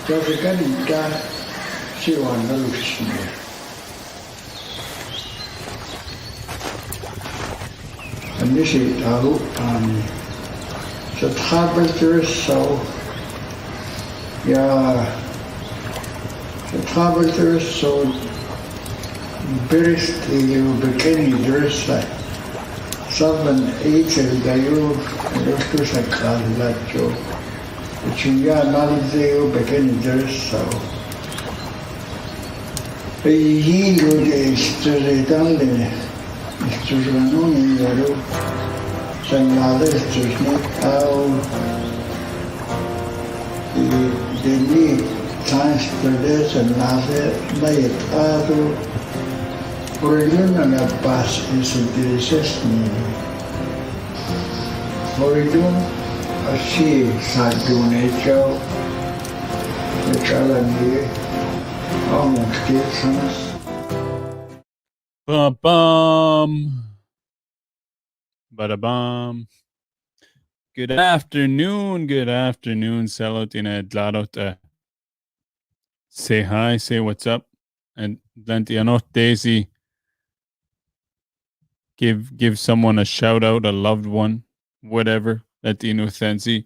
就是跟你家希望的路线。你是大陆是他们接受呀，是他们接受Birisi有begini接Saben etel da eu estou sacando jo. Tinha análise eu begini接被印度的就是当的，就是弄一个喽，像那的就是到Dene Yati是那的那一套都，por ello那paz es intereses ni, por ello así salió un hecho de cada día. Almost Christmas. Ba-bum. Ba-da-bum. Good afternoon, Celotina Dladota. Say hi, say what's up. And Lantiano Daisy. Give someone a shout out, a loved one, whatever. Latino Thensi.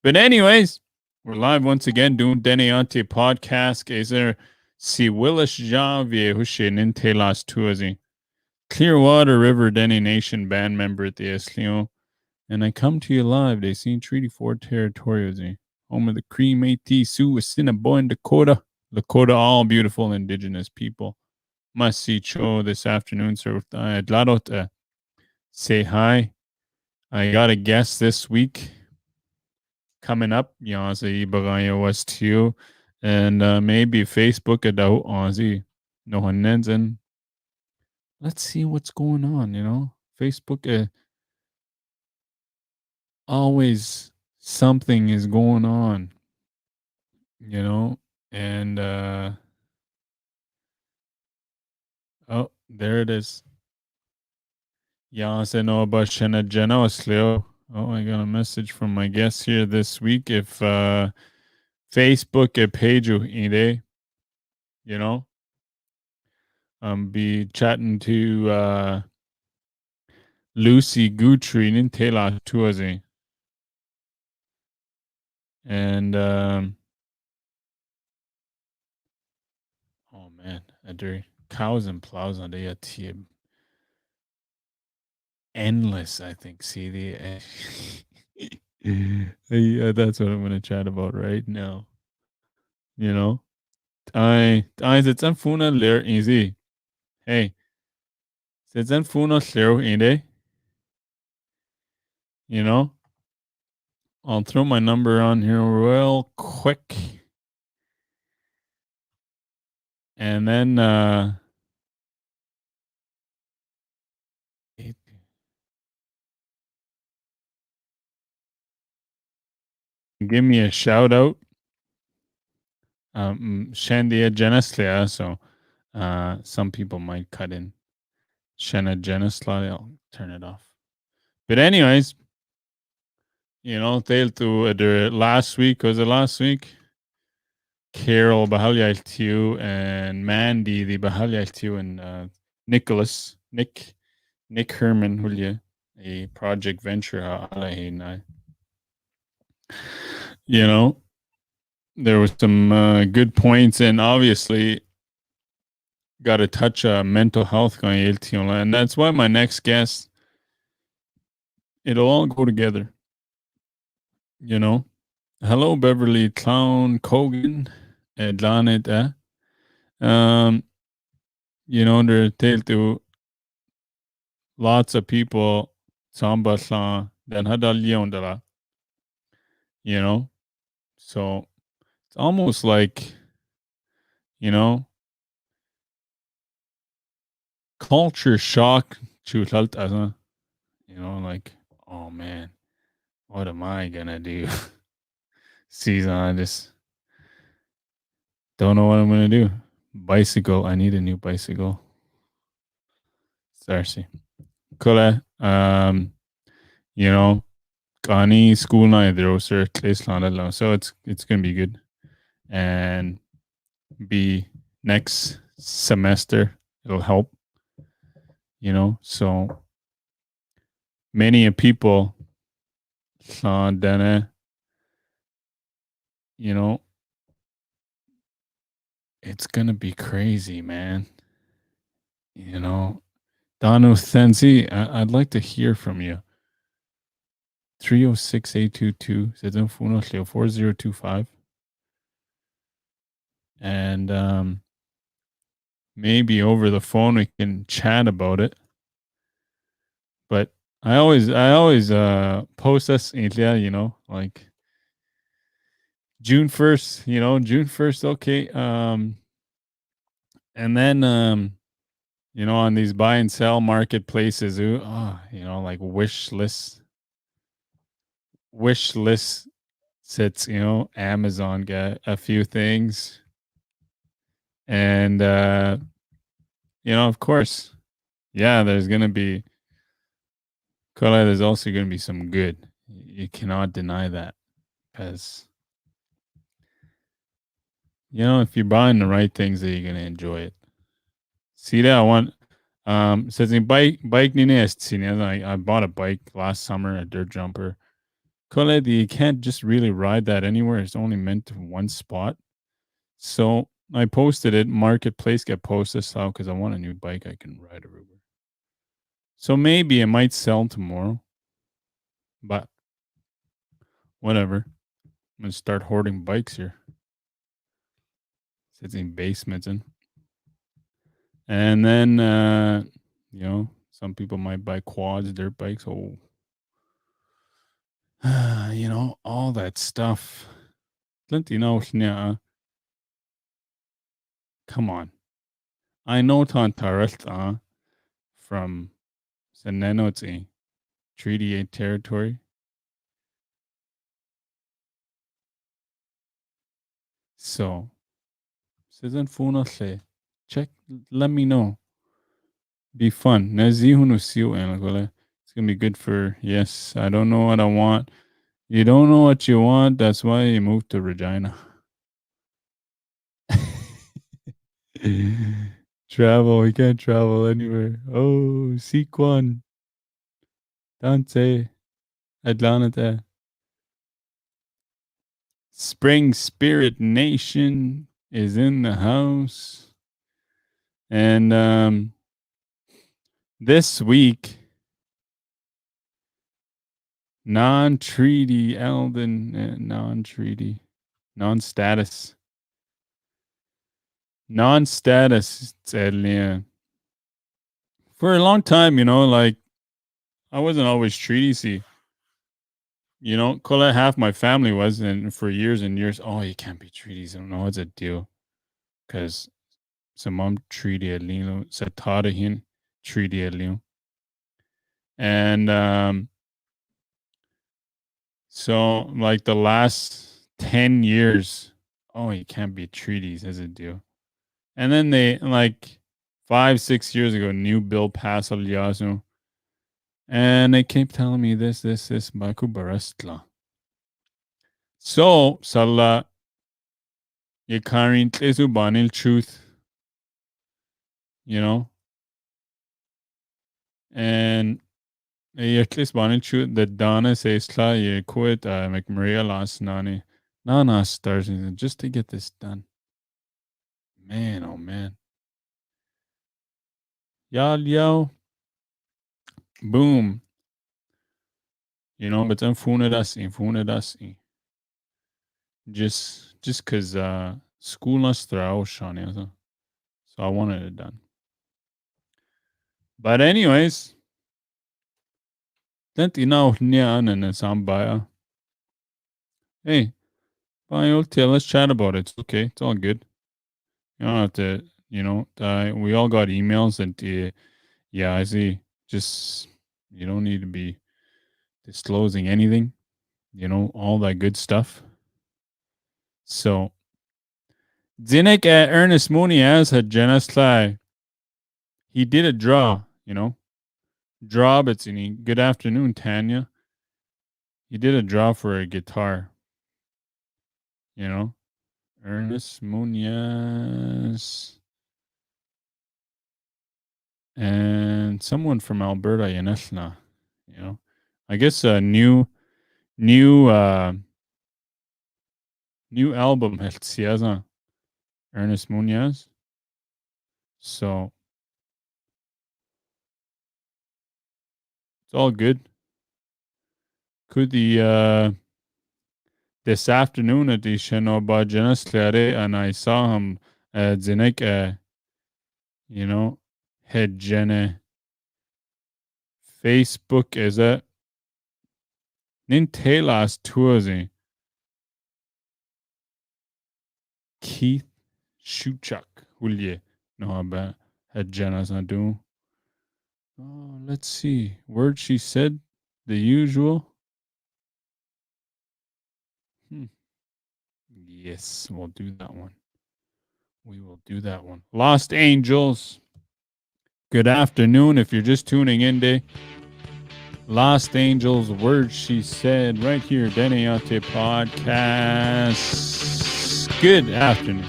But anyways, we're live once again doing Dene Yati podcast. Is there si Willis Javier Hushin Telas Tuazi. Clearwater River Dene Nation band member at the Eslion. And I come to you live. They seen Treaty 4 Territorials, home of the Cree Métis, Sioux, Assiniboine, Dakota. Lakota, all beautiful indigenous people. Must see Cho this afternoon, sir. I'd love to say hi. I got a guest this week coming up. Yazi Bagaya West to you. And maybe Facebook about Aussie. No Hanenzen. Let's see what's going on, Facebook always something is going on, and oh, there it is. Yeah, I know about Shana Genosleo. Oh, I got a message from my guest here this week. If Facebook a page ide, be chatting to Lucy Guthrie in Tela Tuazi. And oh man, Adri cows and plows on the tib. Endless, I think. See the yeah, that's what I'm gonna chat about right now. I it's funa ler easy. Hey, it's funa ler inde. I'll throw my number on here real quick. And then give me a shout out. Shandia Geneslia, so some people might cut in. Shanna Geneslia, I'll turn it off. But anyways, they'll do the last week, was it last week? Carol Bahalyaltiu and Mandy the Bahalyaltiu and Nick Herman Hulya, a project venture there was some good points, and obviously got to touch mental health and that's why my next guest, it'll all go together. Hello, Beverly Clown Kogan, Lanet. They're tell to lots of people. Samba then hadal so it's almost like, culture shock to like, oh man, what am I gonna do? Season, I just don't know what I'm gonna do. Bicycle, I need a new bicycle. Sarsi. Kula, Kani school night there, sir. So it's gonna be good. and be next semester. It'll help, So many people saw Dene, you know, it's gonna be crazy, man. Danu Sensi, I'd like to hear from you. 306-822 4025. And maybe over the phone we can chat about it. But I always post us like June 1st, June 1st, okay. And then on these buy and sell marketplaces, like wish list sits, Amazon got a few things. And of course, yeah, there's also gonna be some good. You cannot deny that. Because if you're buying the right things, that you're gonna enjoy it. See that I want says in bike nest. I bought a bike last summer, a dirt jumper. You can't just really ride that anywhere. It's only meant to one spot. So I posted it. Marketplace get posted out because I want a new bike I can ride everywhere. So maybe it might sell tomorrow, but whatever. I'm gonna start hoarding bikes here. Sits in basements and then some people might buy quads, dirt bikes. Oh, all that stuff. Come on. I know Tantarasta from Senenotsi, Treaty 8 territory. So, Season Funose, check, let me know. Be fun. It's gonna be good for, yes, I don't know what I want. You don't know what you want, that's why you moved to Regina. Travel, we can't travel anywhere. Oh, Sikwan, Dante, Atlanta. Spring Spirit Nation is in the house. And this week, non-treaty Eldon, non-treaty, non-status. Non-status, for a long time, like I wasn't always treaty. Kola half my family was, and for years and years, oh, you can't be treaties. I don't know what's a deal, because some mom treaty alino, satarahin treaty alino, and so like the last 10 years, oh, you can't be treaties as a deal, and then they like 5-6 years ago, new bill passed al yasu, and they keep telling me this, Baku Barastla. So, Salah, you carrying Tlesu Banil truth, and at least Banil truth, the Dana says, you quit McMaria last nani. Nana stars just to get this done. Man, oh man. Yo. Boom. But then phone just cause school us throw Shani. So I wanted it done. But anyways, then nyan and sambaya. Hey, let's chat about it. It's okay. It's all good. You don't have to, we all got emails and yeah, I see. Just you don't need to be disclosing anything, all that good stuff. So Zinek at Ernest Muniaz had Jenna. He did a draw, Draw Betsini. Good afternoon, Tanya. He did a draw for a guitar, Ernest Munoz. And someone from Alberta, Yanesna. You know, I guess a new album has Ernest Munoz. So it's all good. Could the this afternoon at the Shenoba Janasklare and I saw him Zinek head Jene Facebook is it Nintelas Tourzy Keith Shuchuk Hulye no about head Jenas Nadu. Oh, let's see. Word she said the usual. Yes, we'll do that one. We will do that one. Lost Angels. Good afternoon. If you're just tuning in, day. Lost Angels, words she said, right here, Dene Yati podcast. Good afternoon.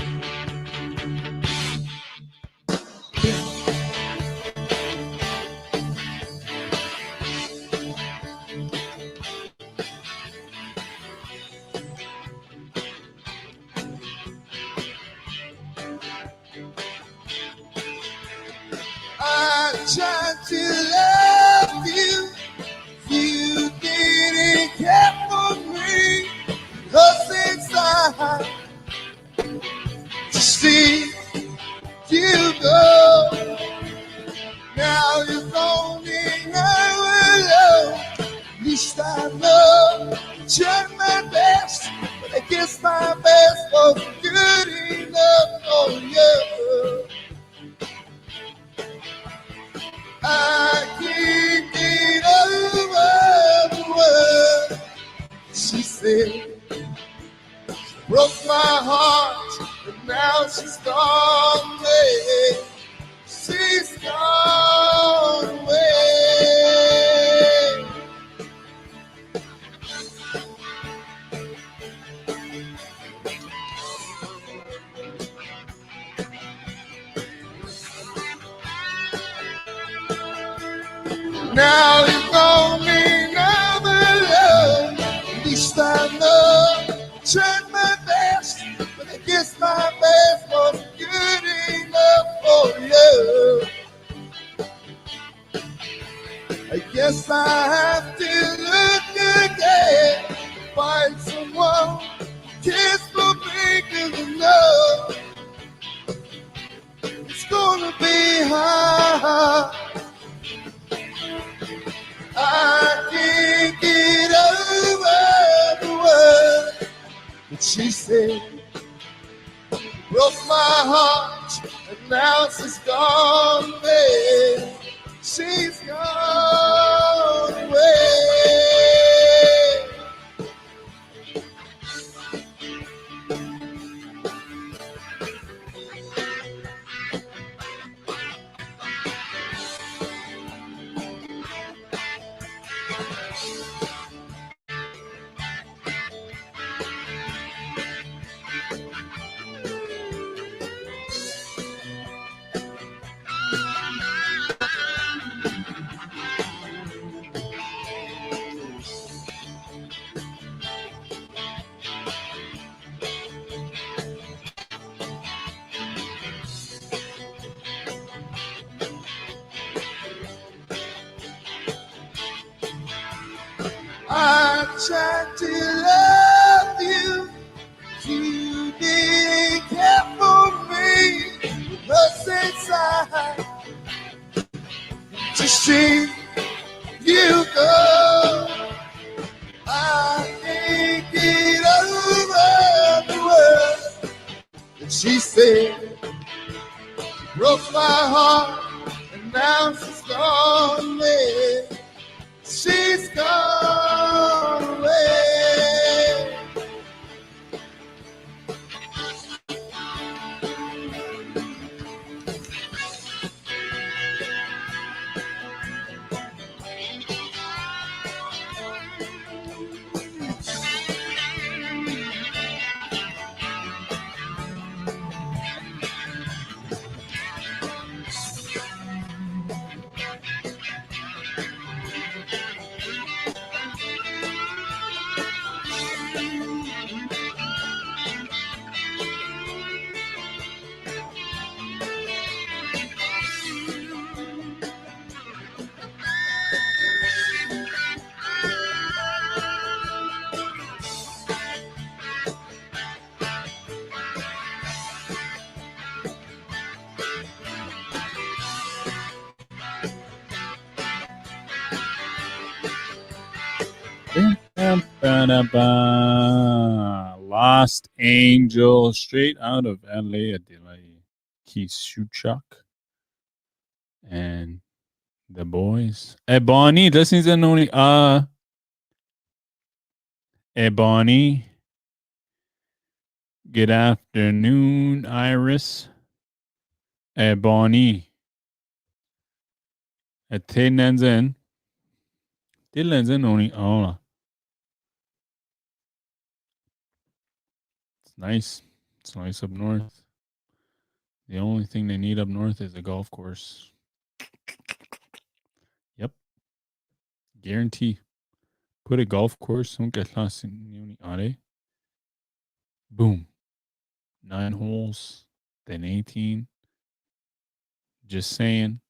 I tried to love you, you didn't care for me, 'cause inside to see you go. Now you're gone and I'm alone. At least I know I tried my best, but I guess my best wasn't good enough for you. I can't get over the word she said. She broke my heart, but now she's gone away. She's gone away. Now you're gone and I'm alone. At least I know I tried my best, but I guess my best wasn't good enough for you. I guess I have to look again, find someone who cares for me, 'cause I know it's gonna be hard. I can't get over the word that she said. Broke my heart, and now she's gone away. She's gone away. I tried to love you, you didn't care for me, but inside to see you go. I can't get over the word that she said. Broke my heart, and now she's gone away. She's gone away. Ba-da-ba. Lost Angel, straight out of LA, Adelaide. Keith Shuchuk and the boys. Ebony, listen to Noni. Ebony. Good afternoon, Iris. Ebony. Atenenzen. Dilenzen Noni. Oh, it's nice. It's nice up north. The only thing they need up north is a golf course. Yep. Guarantee. Put a golf course. Don't get lost in Uni Are. Boom. 9 holes. Then 18. Just saying.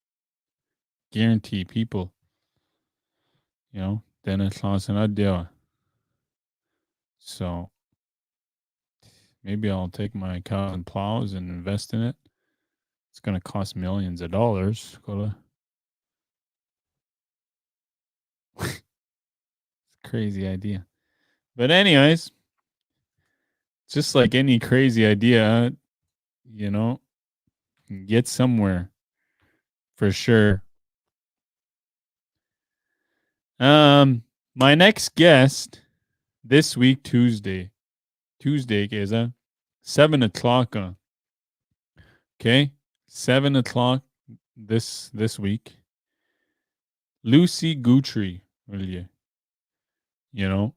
Guarantee people. You know, then it's lost in Adela. So maybe I'll take my cows and plows and invest in it. It's going to cost millions of dollars. Crazy idea. But anyways, just like any crazy idea, you know, get somewhere for sure. My next guest this week, Tuesday, Keza, 7 o'clock. Okay, 7 o'clock this week. Lucy Guthrie, will you know,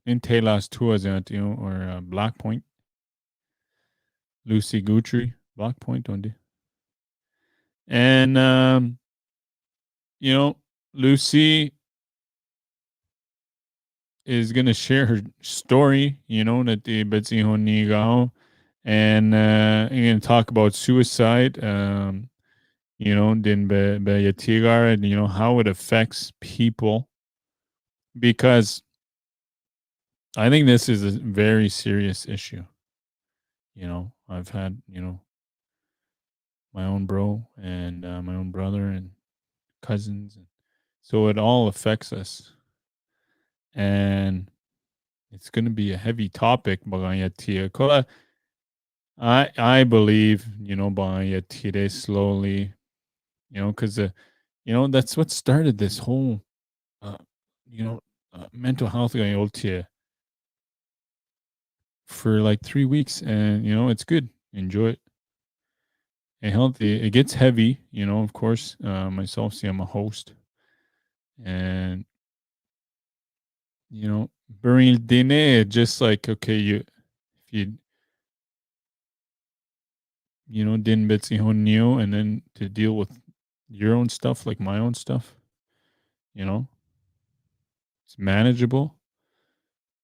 in Taylor's tours, you know, or Black Point. Lucy Guthrie, Black Point, on the. And you know, Lucy is gonna share her story, you know, that the Betsy Honigao, and you're gonna talk about suicide, you know, din be Yatigar, and you know how it affects people, because I think this is a very serious issue. You know, I've had, you know, my own bro and my own brother and cousins, and so it all affects us, and it's going to be a heavy topic. I believe, you know, by slowly, you know, because you know, that's what started this whole you know, mental health for like 3 weeks, and you know, it's good. Enjoy it. And healthy. It gets heavy, you know, of course. Myself, see, I'm a host, and you know, burying Dene, just like, okay, if you know, din Betsy Honio, and then to deal with your own stuff, like my own stuff, you know, it's manageable.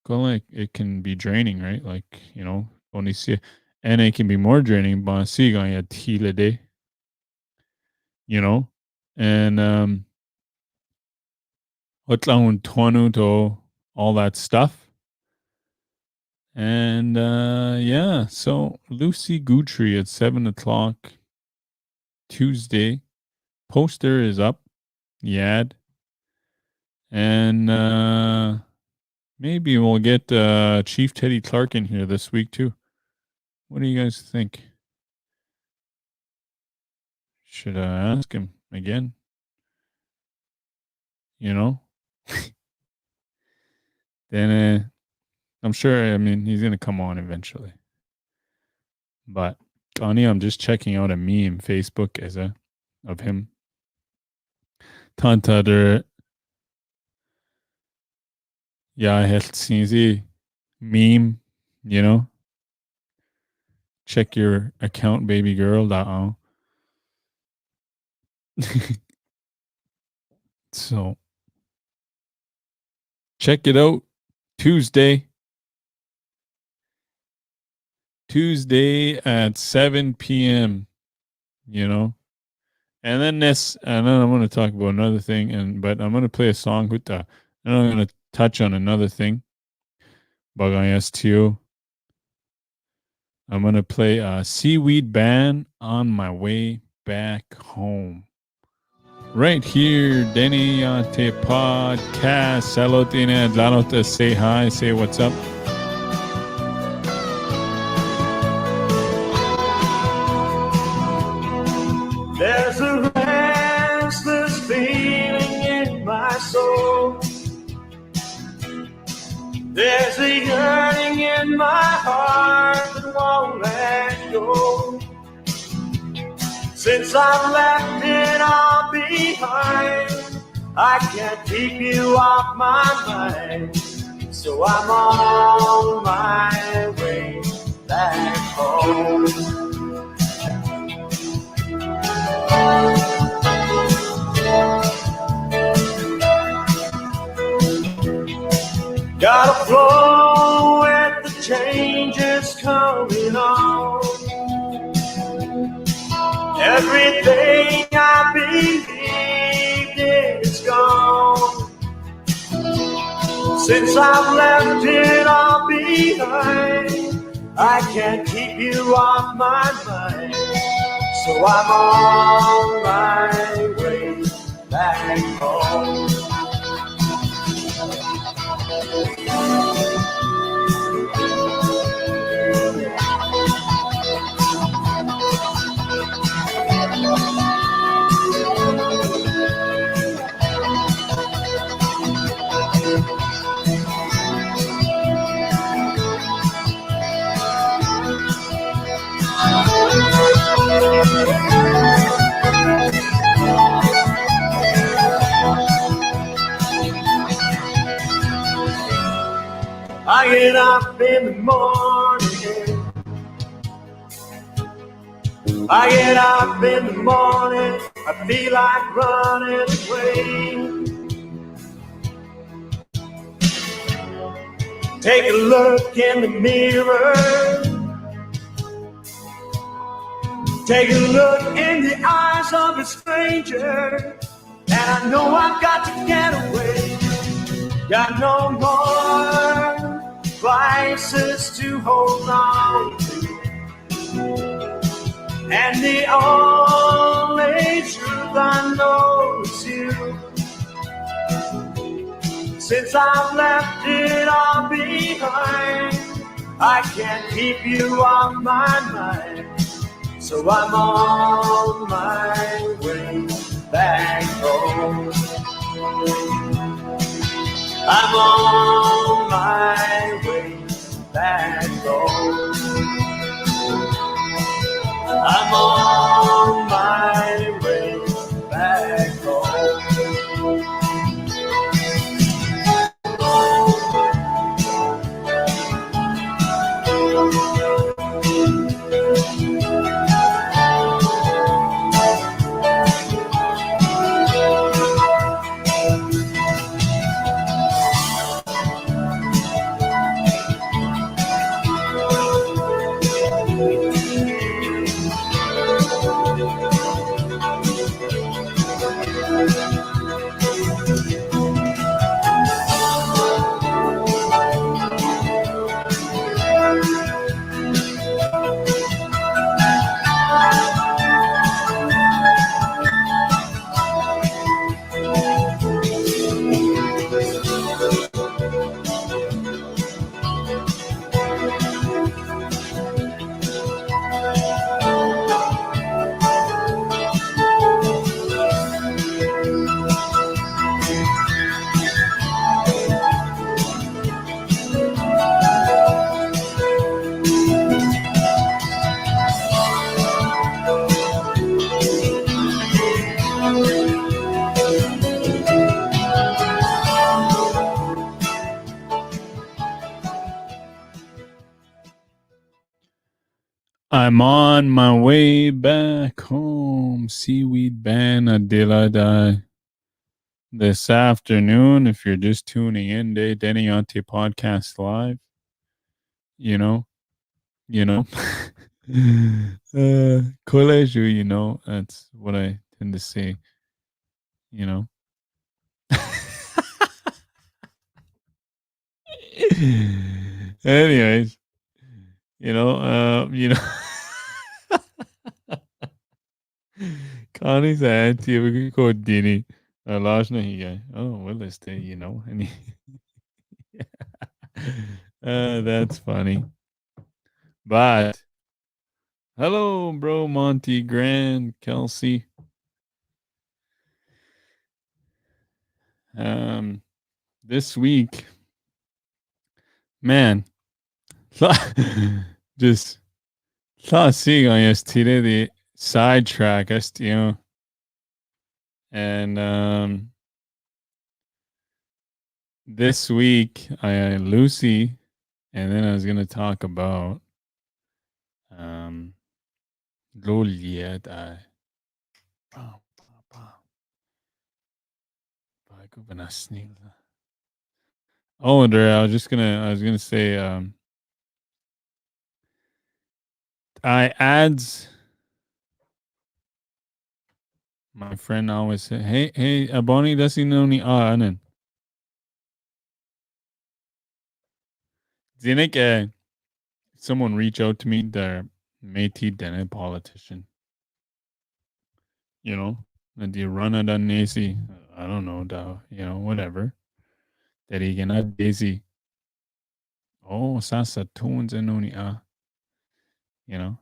Like, it can be draining, right? Like, you know, only see, and it can be more draining, but see, day, you know, and all that stuff. And yeah, so Lucy Guthrie at 7 o'clock Tuesday. Poster is up. Yad. And maybe we'll get Chief Teddy Clark in here this week too. What do you guys think? Should I ask him again? You know? Then I'm sure, I mean, he's going to come on eventually. But Ani, I'm just checking out a meme Facebook of him. Tantader. Ja, helt sinnssykt meme, you know? Check your account, baby girl. So check it out. Tuesday at 7 p.m. You know? And then I'm going to talk about another thing, but I'm going to play a song with and I'm going to touch on another thing. Bagay STO. I'm going to play Seaweed Band on my way back home. right here, Dene Yati Podcast. Hello, Tina Adlano, say hi, say what's up. There's a restless feeling in my soul. There's a yearning in my heart that won't let go. Since I've left it all behind, I can't keep you off my mind. So I'm on my way back home. Gotta flow with the changes coming on. Everything I believed is gone. Since I've left it all behind, I can't keep you off my mind. So I'm on my way back home. I get up in the morning. I get up in the morning. I feel like running away. Take a look in the mirror. Take a look in the eyes of a stranger. And I know I've got to get away. Got no more vices to hold on to. And the only truth I know is you. Since I've left it all behind, I can't keep you on my mind. So I'm on my way back home. I'm on my way back home. I'm on my way back home. I'm on my way back home. Seaweed Band Adiladai. This afternoon, if you're just tuning in, Dene Yati Podcast Live. You know. College, that's what I tend to say. Anyways, Connie said, we could go Dene. Last night he go, oh, Willis Day, you know. And that's funny. But hello, bro, Monty, Grand, Kelsey. This week, man, just seeing on yesterday the sidetrack, you know, and this week I Lucy, and then I was gonna talk about Loliet. Oh, there. I was gonna say, I ads. My friend always say, hey, Aboni doesn't know ni anen. Zinik, someone reach out to me, the Métis Dene politician. You know, and you run it on Nazi. I don't know, you know, whatever. That he cannot Daisy. Oh, Sasa tones and only you know.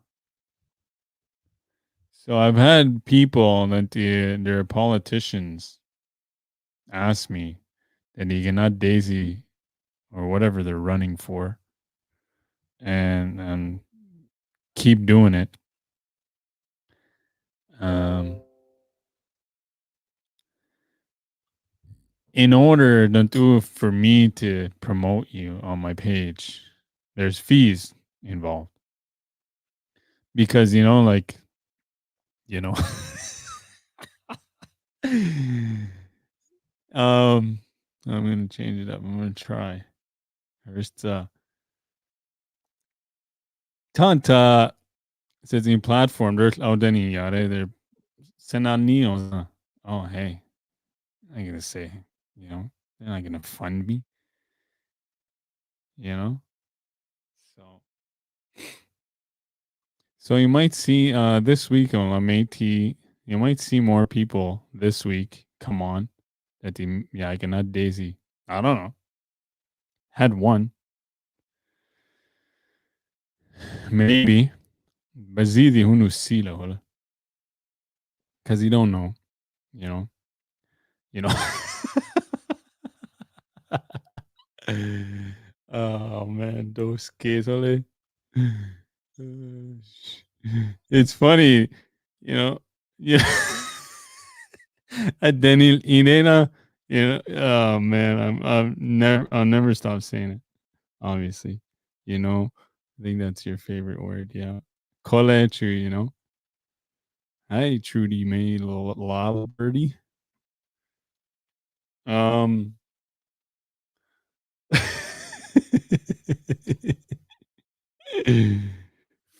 So I've had people that they're politicians ask me that he cannot Daisy or whatever they're running for, and keep doing it. In order for me to promote you on my page, there's fees involved because like I'm gonna change it up. I'm gonna try first. Tanta says in platform. There's Dene Yati. They're Senanios. Oh hey, I'm gonna say they're not gonna fund me. So you might see this week on Métis, you might see more people this week come on that I can add Daisy. I don't know. Had one. Maybe. Bazidi hunu sila hola. Cause you don't know. You know. You know. Oh man, those kids hola. It's funny, Yeah. At Daniel Inena, oh man, I'll never stop saying it. Obviously, I think that's your favorite word. Yeah, college, Hi, Trudy May, Lala Birdie.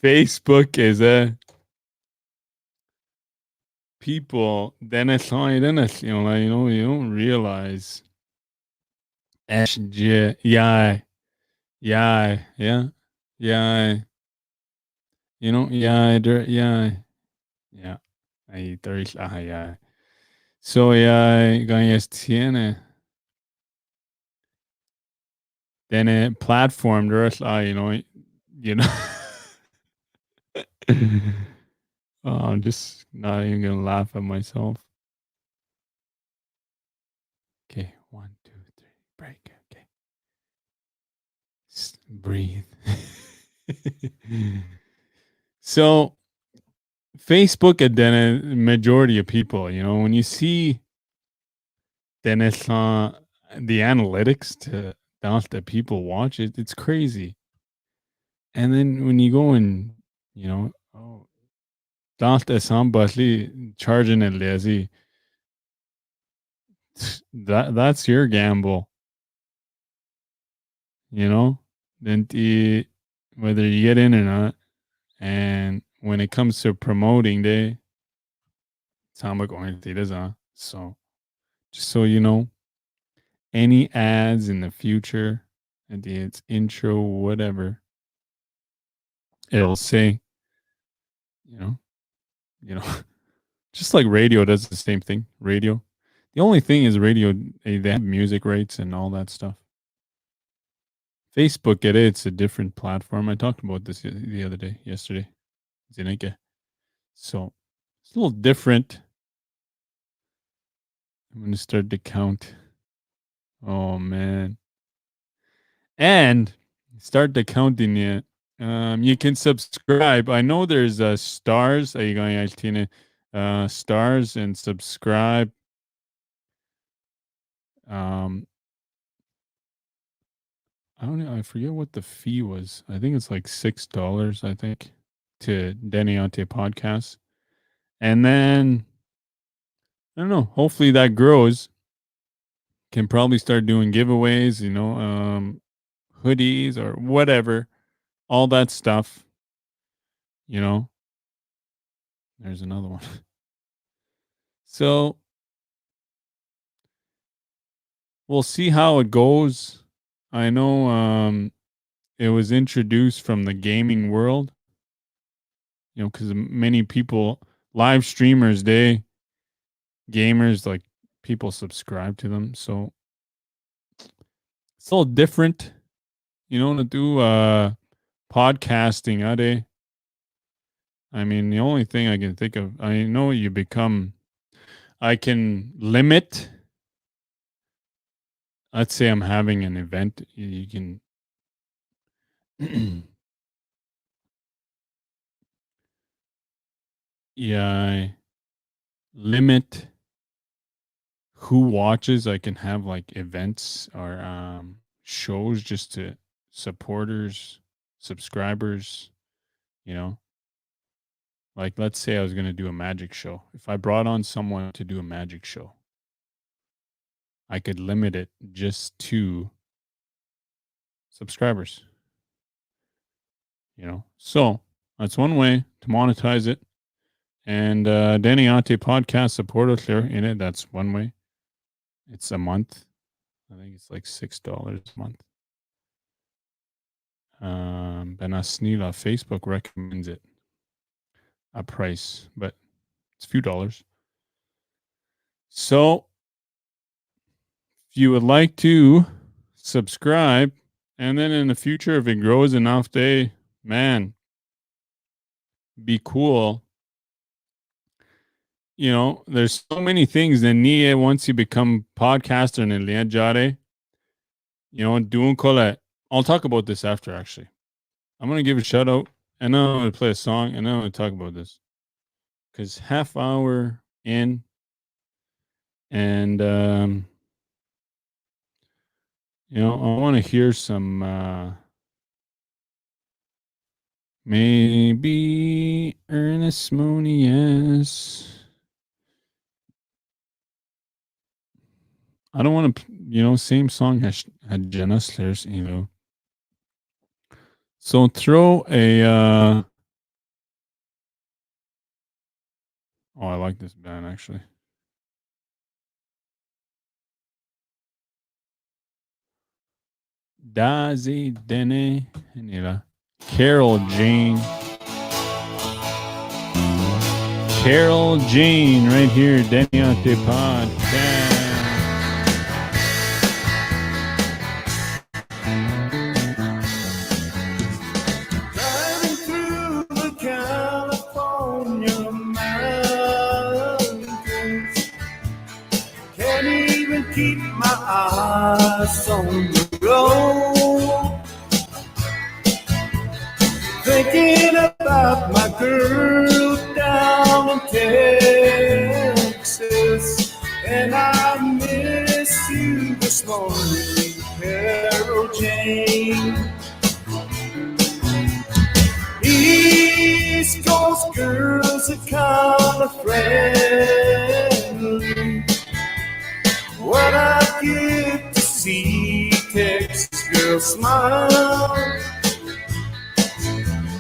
Facebook is a people. Dennis, Dennis, you don't realize. SJ, yeah, yeah, yeah, yeah. Yeah, yeah. Ahí yeah. So yeah, ganhas tiene. Then it platform there's you know. Oh, I'm just not even gonna laugh at myself. Okay, 1, 2, 3, break. Okay, breathe. So Facebook, and then a majority of people, when you see then it's the analytics to that people watch it, it's crazy. And then when you go and oh, somebody charging it lazy, that's your gamble. Then whether you get in or not. And when it comes to promoting, going to so just so you know, any ads in the future at its intro, whatever, it'll say, you know, Just like radio does the same thing. Radio. The only thing is radio, they have music rates and all that stuff. Facebook, it's a different platform. I talked about this the other day, yesterday. So it's a little different. I'm going to start to count. Oh, man. And start the counting yet. You can subscribe. I know there's stars. Are you going stars and subscribe? I don't know. I forget what the fee was. I think it's like $6. I think to Dene Yati podcast, and then I don't know. Hopefully that grows. Can probably start doing giveaways. Hoodies or whatever, all that stuff. There's another one. So we'll see how it goes. I know it was introduced from the gaming world, because many people, live streamers, gamers, like people subscribe to them. So it's all different, to do podcasting. I mean, the only thing I can think of, I know I can limit. Let's say I'm having an event. You can I limit who watches. I can have like events or shows just to supporters, subscribers, Like, let's say I was going to do a magic show. If I brought on someone to do a magic show, I could limit it just to subscribers. So that's one way to monetize it. And Dene Yati podcast supporter clear in it. That's one way. It's a month. I think it's like $6 a month. Benasnila Facebook recommends it. A price, but it's a few dollars. So if you would like to subscribe, and then in the future, if it grows enough, be cool. There's so many things that once you become podcaster in Lianjare, doing collect. I'll talk about this after, actually. I'm going to give a shout out, and then I'm going to play a song, and then I'm going to talk about this. Because half hour in, and, I want to hear some, maybe Ernest Moniez. I don't want to, same song as Jenna Slers, So throw a, oh, I like this band, actually. Dazi Dene Nila. Carol Jane. Carol Jane right here, Dene Yati podcast. Keep my eyes on the road, thinking about my girl down in Texas, and I miss you this morning, Carol Jane. East Coast girls are kind of friendly. What I get to see Texas girls smile.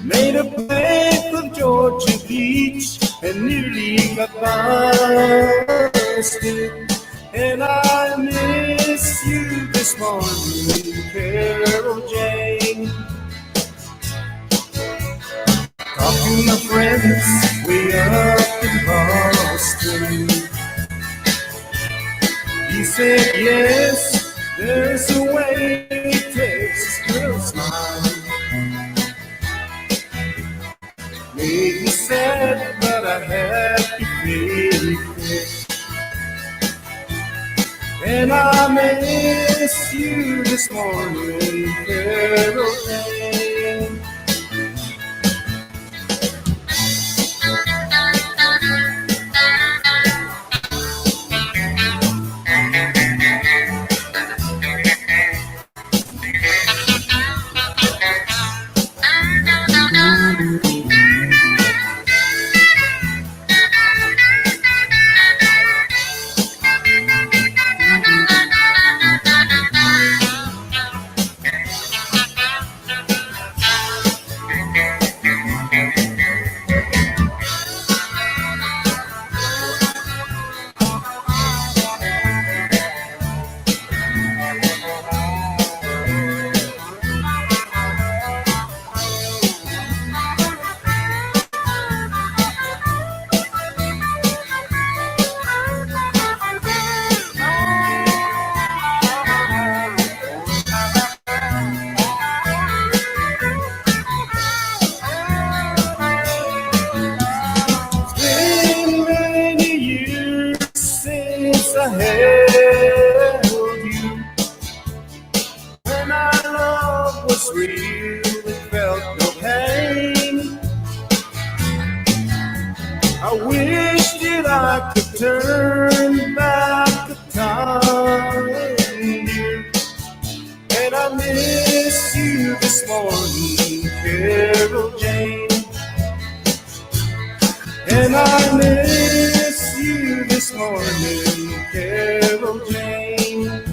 Made a play from Georgia Beach and nearly got busted. And I miss you this morning, Carol Jane. Talk to my friends way up in Boston. He said, yes, there's a way it takes a girl smile. Made me sad, but I had to face it. And I miss you this morning, Caroline. I held you when our love was real, we felt no pain. I wish that I could turn back the time, dear, and I miss you this morning, Carol Jane. And I miss you this morning, Carol Jane.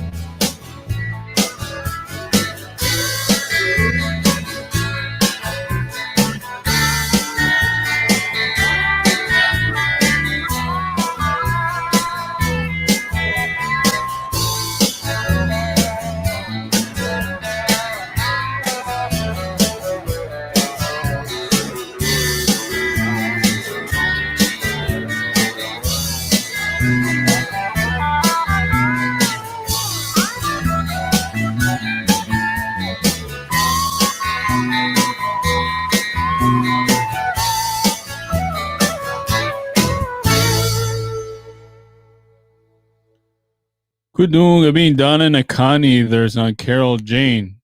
Kudung Abin Dana Nakani, there's on Carol Jane.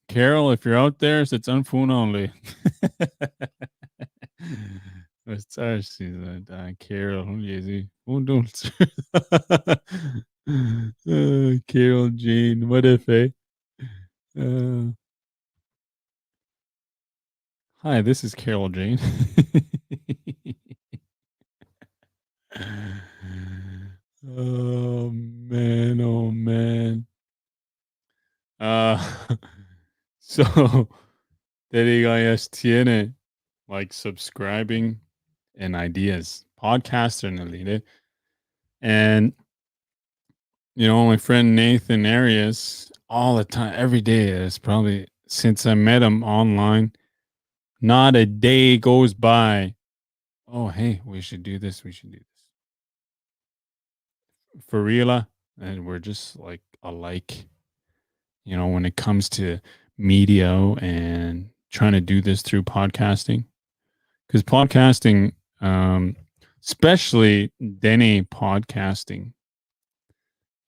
Carol, if you're out there, it's on phone only. Carol, Carol Jane, what if, eh? Hi, this is Carol Jane. Oh man, oh man. So Dedigas tiene like subscribing and ideas. Podcaster en realidad. And you know, my friend Nathan Arias, all the time, every day is probably since I met him online, not a day goes by. Oh, hey, we should do this. We should do this. For real, and we're just like alike, you know, when it comes to media and trying to do this through podcasting. Because podcasting, especially Dene podcasting,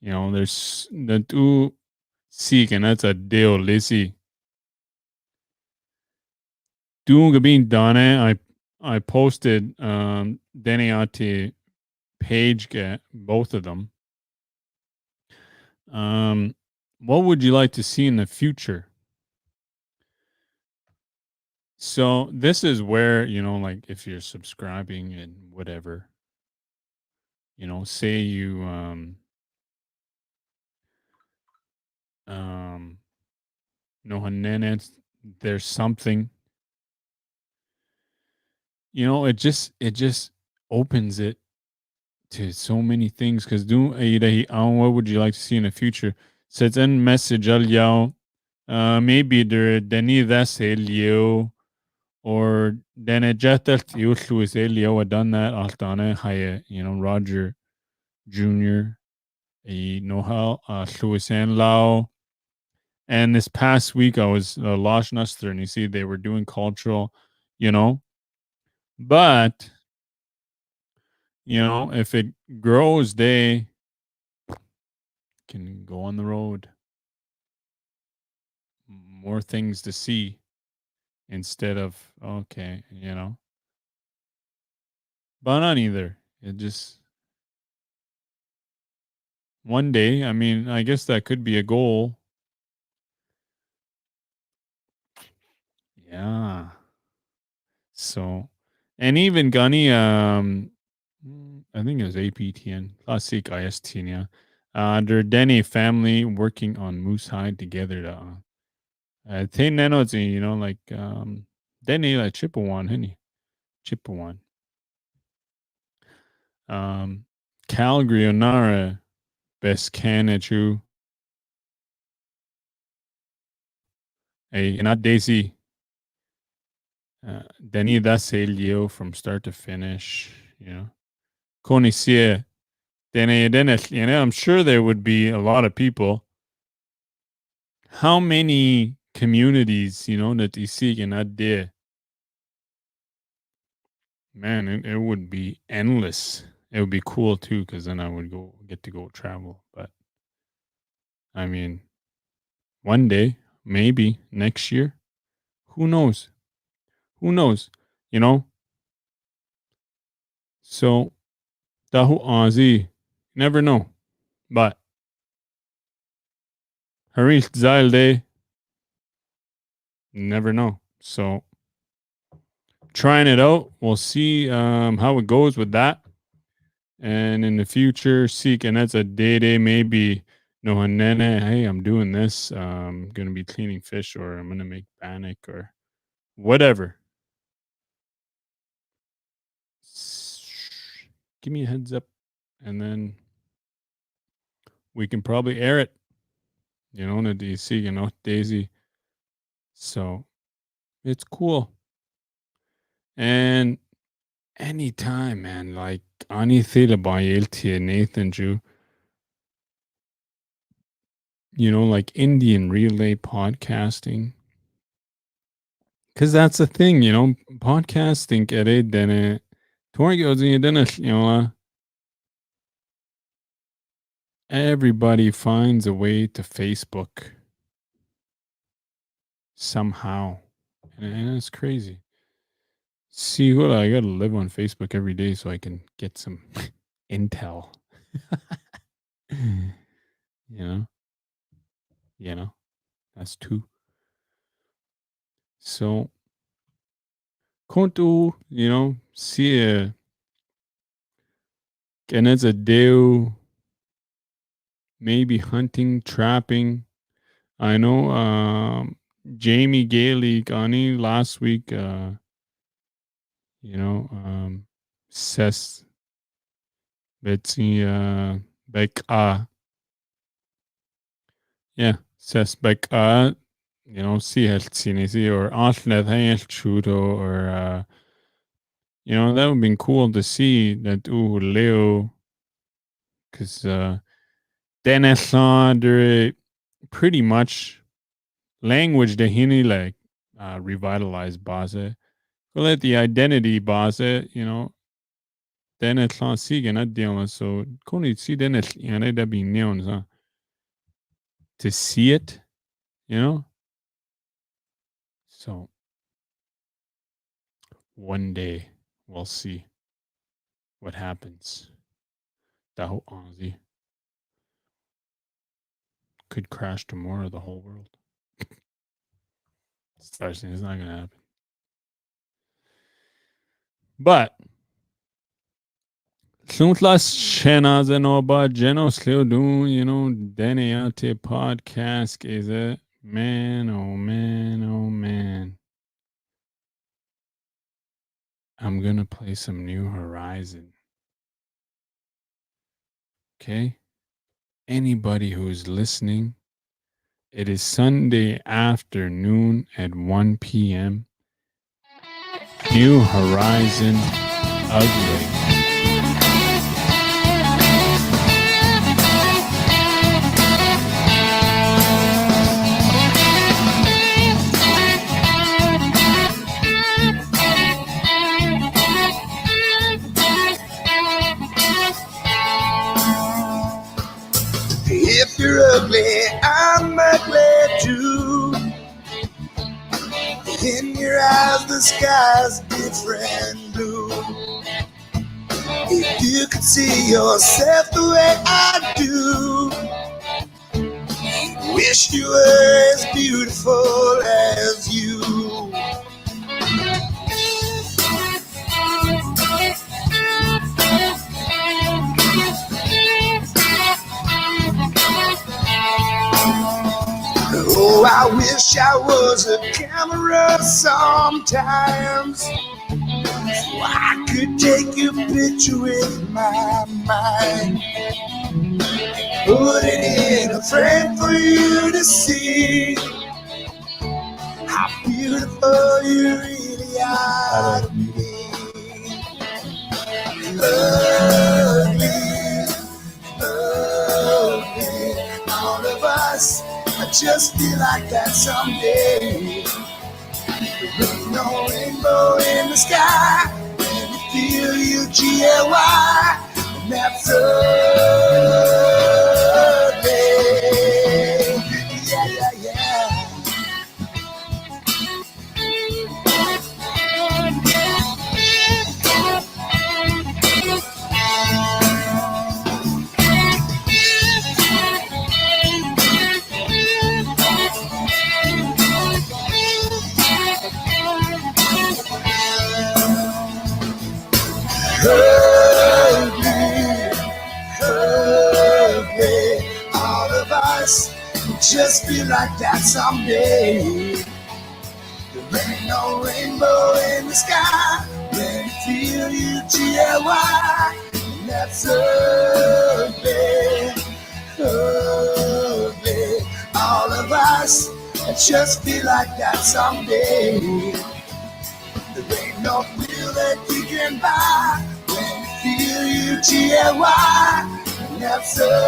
you know, there's the two seek, and that's a deal, Lissy. Doing being done, I posted Dene Yati page, get both of them. What would you like to see in the future? So this is where, you know, like if you're subscribing and whatever, you know, say you no hanenets, there's something, you know, it just opens it to so many things. Because do what would you like to see in the future? Says in message al yao, maybe there deni that's elio or dene jetel tiuslu is elio done that altane haya, you know, Roger Jr. Nohal, Louisan Lao. And this past week I was Losh Nuster, and you see they were doing cultural, but if it grows, they can go on the road. More things to see instead of okay, but not either. It just one day. I mean, I guess that could be a goal. Yeah. So, and even Gunny, I think it was APTN, Classic ISTN, yeah. Their Dene family working on Moose Hide together. Tay Nano, like, Dene, like Chippewan, honey. Chippewan. Calgary, Onara, Best Canachu. Hey, not Daisy. Dene, that's Elio from start to finish, Konisia. I'm sure there would be a lot of people. How many communities, that you see in that day? Man, it would be endless. It would be cool too, because then I would get to go travel. But I mean, one day, maybe next year, who knows? Who knows? So Dahu Aussie, never know. But Harish Zilde, never know. So trying it out. We'll see how it goes with that. And in the future, seek, and that's a day, maybe no hanene, hey, I'm doing this. I'm gonna be cleaning fish, or I'm gonna make bannock, or whatever. Give me a heads up, and then we can probably air it. Na DC, Daisy. So it's cool. And anytime, man, like anything about Nathan Jew. Like Indian relay podcasting. Because that's the thing, podcasting, everybody finds a way to Facebook somehow. And it's crazy. See, what I got to live on Facebook every day so I can get some intel. That's two. So, kontu, see a and it's a deal, maybe hunting, trapping. I know Jamie Gailey Gani last week, says Betsy says see Helsinisi or Ashlet Chuto, or that would have been cool to see that Leo, because Dennis Saunders pretty much language the hini like revitalized base. Let the identity base, Dennis Sigan at dealing. So Koni see Dennis and be neon to see it, So one day we'll see what happens. Daho Aussie could crash tomorrow, the whole world. It's not going to happen. But Suntlas Shenazenoba Geno Sleodun, Dene Yati podcast is it? Man, oh man, oh man. I'm going to play some New Horizon. Okay? Anybody who's listening, it is Sunday afternoon at 1 p.m. New Horizon Ugly. If you're ugly, I'm ugly too. In your eyes, the sky's different blue. If you could see yourself the way I do, wish you were as beautiful as you. Oh, I wish I was a camera sometimes, so I could take your picture with my mind, put it in a frame for you to see how beautiful you really are to me. Ugly, ugly, all of us. I just feel like that someday. There's no rainbow in the sky when you feel U-G-L-Y, and that's ugly. Yeah, yeah, yeah. Ugly, ugly, all of us just feel like that someday. There ain't no rainbow in the sky when you feel U-G-L-Y, and that's ugly, ugly, all of us just feel like that someday. There ain't no thrill that you can buy when you feel U-G-L-Y, and that's ugly.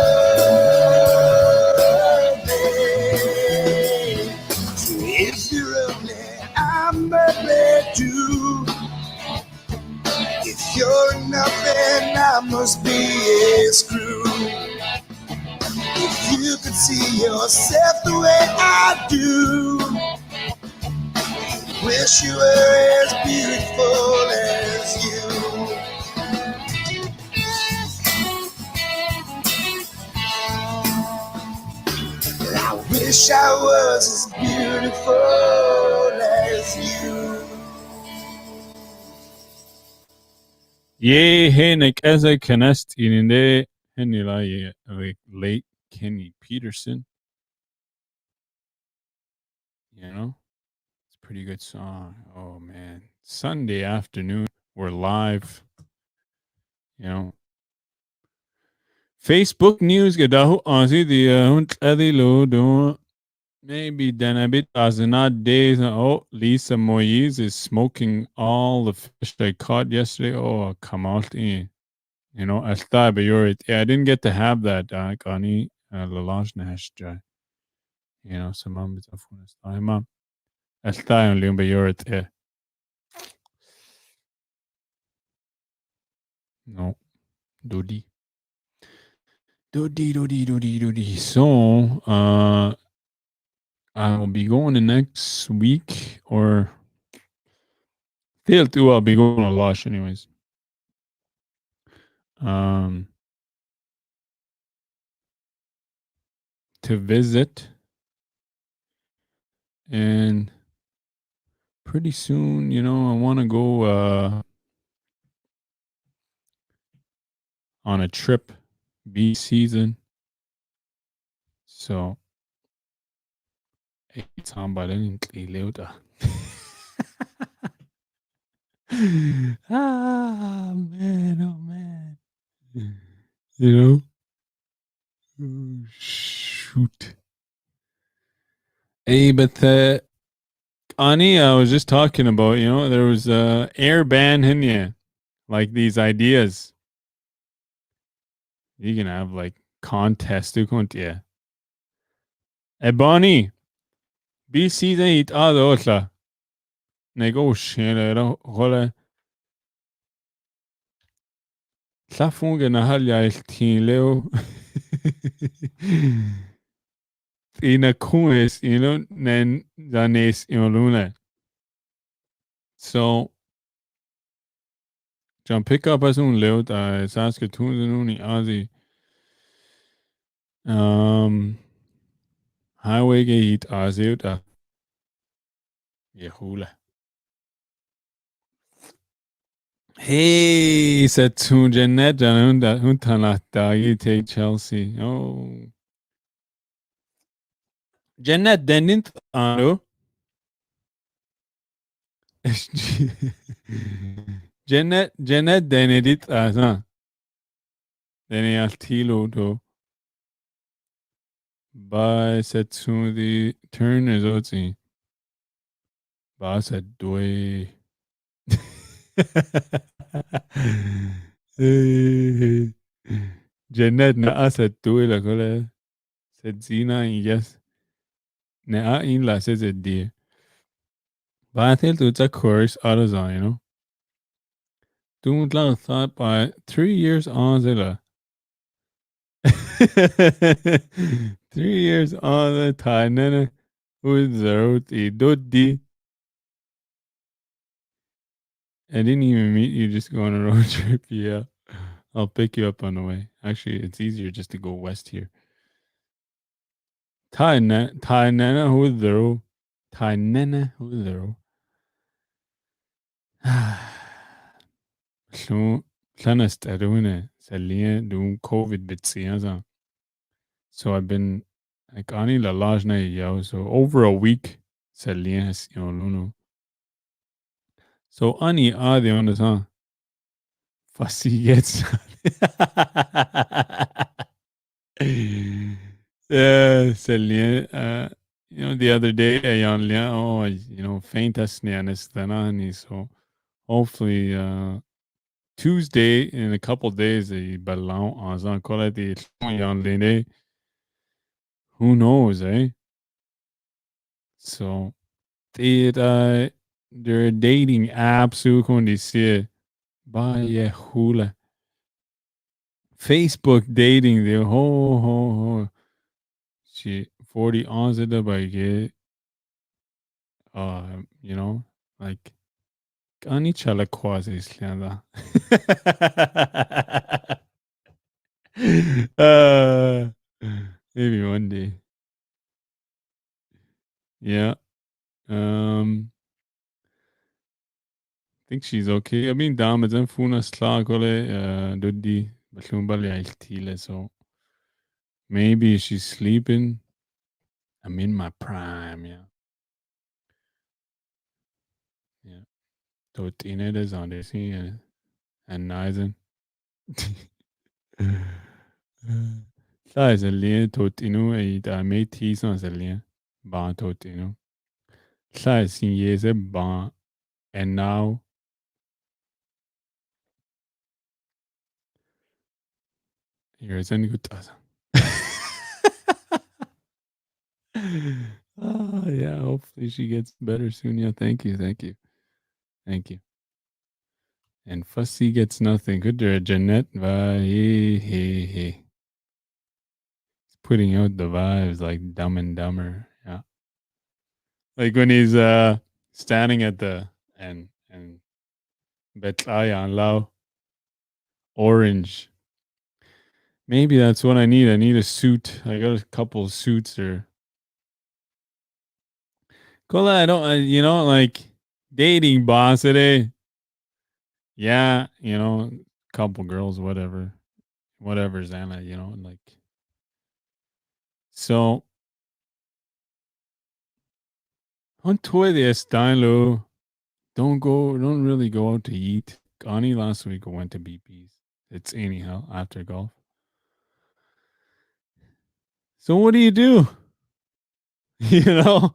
So if you're ugly, I'm ugly too. If you're nothing, I must be a screw. If you could see yourself the way I do, wish you were as beautiful as you. I wish I was as beautiful as you. Yay, hey, Nick, as I connect in the Henny late Kenny Peterson. You know, it's a pretty good song. Oh man, Sunday afternoon, we're live. You know, Facebook news gadahu Aussie the hunt lo maybe then a bit as not days. Oh, Lisa Moise is smoking all the fish I caught yesterday. Oh, come out in. You know, I thought, but you're it. Yeah, I didn't get to have that. Kani Lalange Nash. You know, some mom is a fullest time. I thought only, but you're it. No, Dodi. Dodi. So, I will be going the next week or fail to. I'll be going a Lush anyways. To visit, and pretty soon, you know, I want to go on a trip, beach season. So, it's on by then. Ah man, oh man. You know? Oh, shoot. Hey, but Ani, I was just talking about, you know, there was air ban in you, like these ideas. You can have like contests, du couldn't you? Bonnie, BC they eat all those. Nego shit, hola. Safunga na halya il teen leo. Ina kuis, nen danes luna. So, John pick up as un leut Saskatoon nun I Aussie. Highway gate Aussie da. Yehula. Hey, Satun Janet Janunda Huntanata, you take Chelsea. Oh. Janet Denint Anu. Janet Denedit Asa. Dene Yati do. By Satun the turn is Otzi. Ba said Dway. Janet na asat Dway la cola. Said Zina, yes. Na in la says it dear. But I think it's a course out of Zion. Don't la thought by 3 years on Zilla. 3 years on the time, Nana. Who's the Dodi? I didn't even meet you, just go on a road trip. Yeah. I'll pick you up on the way. Actually, it's easier just to go west here. Tai Nana, who's the Tai Nana, who's the So, Planest Aduna, Salia, do COVID bit. So I've been like ani la lajna yao. So over a week, Salia has Lunu. So ani adi on the sun. Fussy gets. Yeah, Salia. The other day, ayan liya. Oh, faint as nianis. So hopefully, Tuesday in a couple days, the balloon azan kola di yan lene. Who knows, eh? So they're dating apps who can see by hula. Facebook dating the ho. She 40 ons the by get like ani chala quasi islianda. Maybe one day. Yeah. Think she's okay. I mean, dames and funa slagole duddi bashumbali altile. So maybe she's sleeping. I'm in my prime. Yeah. Yeah. So teenagers on this and Nizen. Ça, c'est lien totino et da métis sans c'est lien. Ban totino. Ça, signé c'est ban. And now, here's an good yeah, hopefully she gets better soon. Yeah, thank you. And Fussy gets nothing. Good there, Jeanette. Hey. Putting out the vibes like Dumb and Dumber. Yeah. Like when he's standing at the and Betlaya on Lao. Orange. Maybe that's what I need. I need a suit. I got a couple of suits there. Kola, I don't, like dating boss today. Yeah, couple girls, whatever's Anna, like. So, on toy this stylo, don't really go out to eat. Gani last week I went to BP's. It's anyhow after golf. So what do? you know?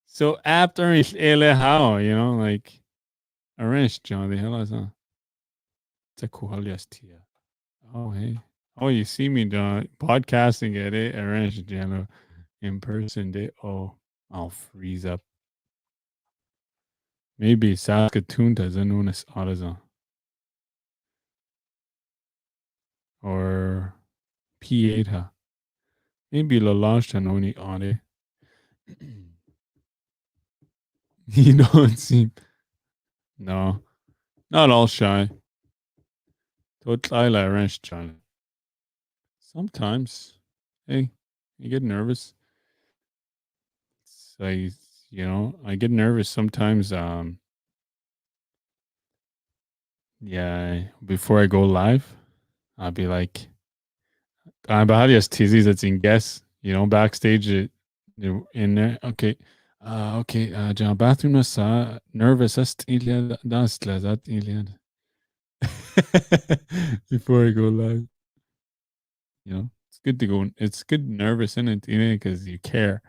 So after it's ele how, like arrange John the hell is that? It's a cool tia. Oh hey. Oh, you see me John podcasting at it, arrange John in person day. Oh, I'll freeze up. Maybe Saskatoon doesn't know this Arizona. or P8 ha. Maybe la last only on it. You don't seem no, not all shy. Total ranch John. Sometimes, hey, you get nervous. So I get nervous sometimes. Yeah, before I go live, I'll be like, bahali as tizzy that's in guess, backstage in there. Okay. Okay, John bathroom na sa nervous as iliad das that iliad. Before I go live. It's good to go. It's good nervous in it, because you care.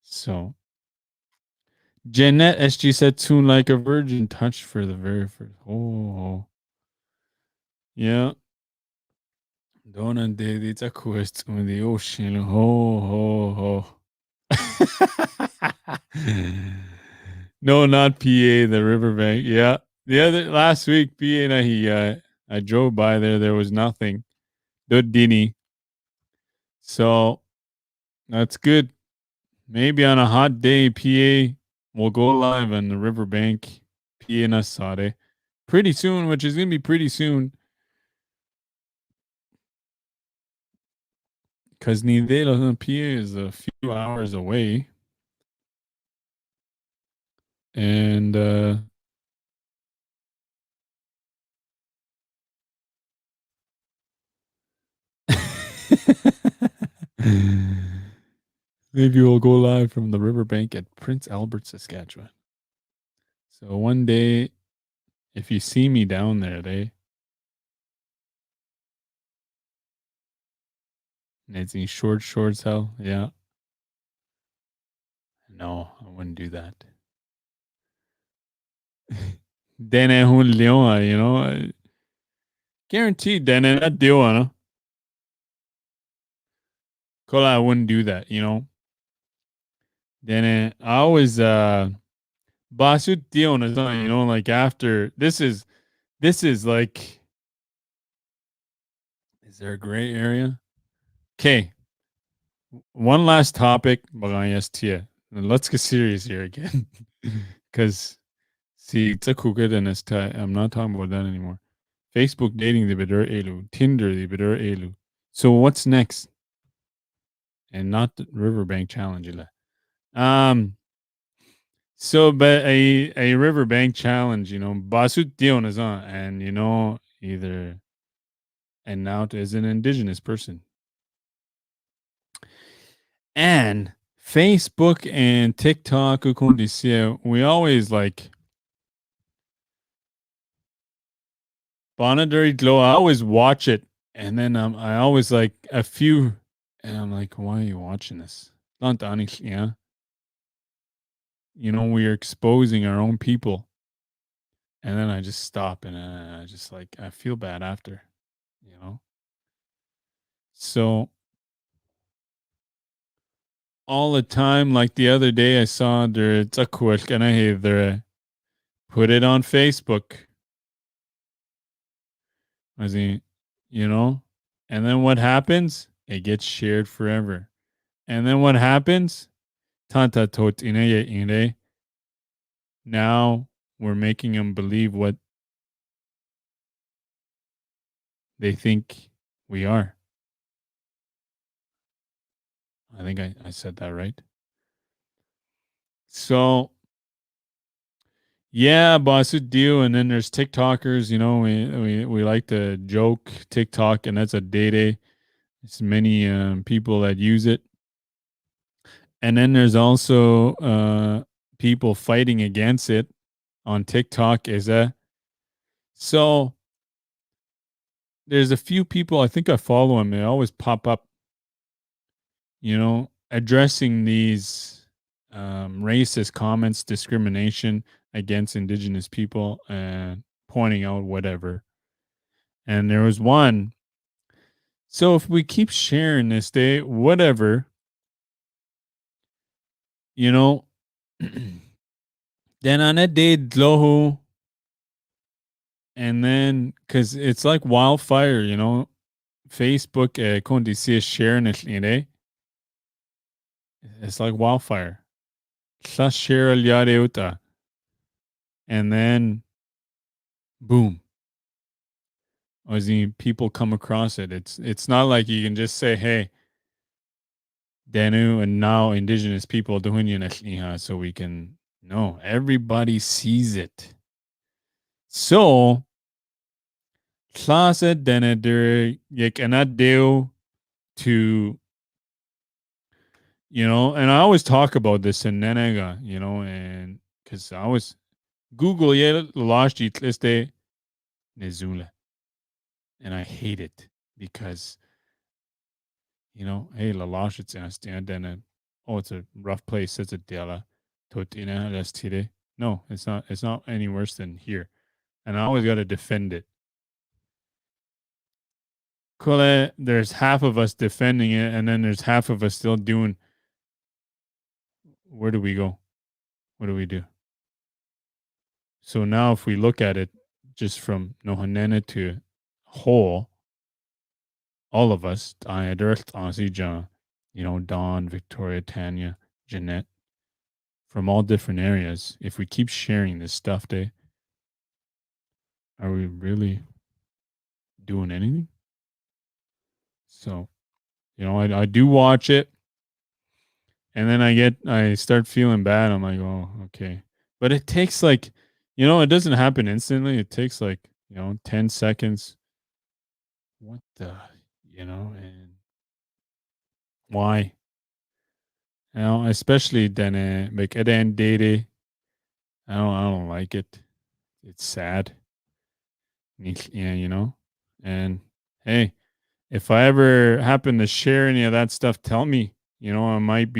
So Jeanette SG said soon like a virgin touch for the very first. Oh, yeah. Donna David, it's a quest on the ocean. Ho, ho, ho. No, not PA, the riverbank. Yeah. The other last week, PA and I drove by there. There was nothing. The Dene. So that's good. Maybe on a hot day, PA will go live on the riverbank, PA and Asade, pretty soon, which is going to be pretty soon. Because Nidela, PA is a few hours away. And maybe we'll go live from the riverbank at Prince Albert, Saskatchewan. So one day, if you see me down there, it's in shorts, hell, yeah. No, I wouldn't do that. Dene hun leon, guaranteed, Dene, that deal, huh? Kola, I wouldn't do that, Then I always Basut Dion is on, like after this is like, is there a gray area? Okay. One last topic, let's get serious here again. Because see, it's a crooked and it's I'm not talking about that anymore. Facebook dating the bitter elu, Tinder the bitter elu. So what's next? And not the Riverbank challenge. So, but a riverbank challenge, Basut Dion is on, and either and now is an indigenous person, and Facebook and TikTok, we always like Bonadary Glow. I always watch it, and then I always like a few, and I'm like, why are you watching this? Not yeah. We are exposing our own people. And then I just stop and I just like, I feel bad after, So all the time, like the other day I saw there, it's a quick and I hate there, put it on Facebook. As in, and then what happens? It gets shared forever. And then what happens? Tanta tot ine. Now we're making them believe what they think we are. I think I said that right. So yeah, boss would do. And then there's TikTokers, we like to joke TikTok, and that's a day. It's many people that use it. And then there's also people fighting against it on TikTok. So there's a few people, I think I follow them. They always pop up, addressing these racist comments, discrimination against indigenous people, and pointing out whatever. And there was one. So if we keep sharing this day, whatever, then on a day, Dlohu, And then, because it's like wildfire, you know, Facebook, kung di siya share na siya, it's like wildfire. Sa share alyari uta. And then, boom. As in, people come across it. It's not like you can just say, hey, Danu and now indigenous people doing yun na siya, so we can, no, everybody sees it. So, klase denader, you cannot do to, you know, and I always talk about this in Nenega, you know, and because I always Google yet lost liste Nizula. And I hate it because, you know, hey, la lost it's then oh, it's a rough place, it's a dela. Totina las tire. No, it's not any worse than here. And I always gotta defend it. Kule, there's half of us defending it, and then there's half of us still doing. Where do we go? What do we do? So now, if we look at it just from Nohanena to whole, all of us, I, Dirk, Ozzy, John, you know, Dawn, Victoria, Tanya, Jeanette, from all different areas, if we keep sharing this stuff, are we really doing anything? So, you know, I do watch it, and then I start feeling bad. I'm like, oh, okay. But it takes like, you know, it doesn't happen instantly. It takes like, you know, 10 seconds. What the, you know, and why? You know, especially then, like, at the end, Dede, I don't like it. It's sad. Yeah, you know, and hey, if I ever happen to share any of that stuff, tell me. You know, I might not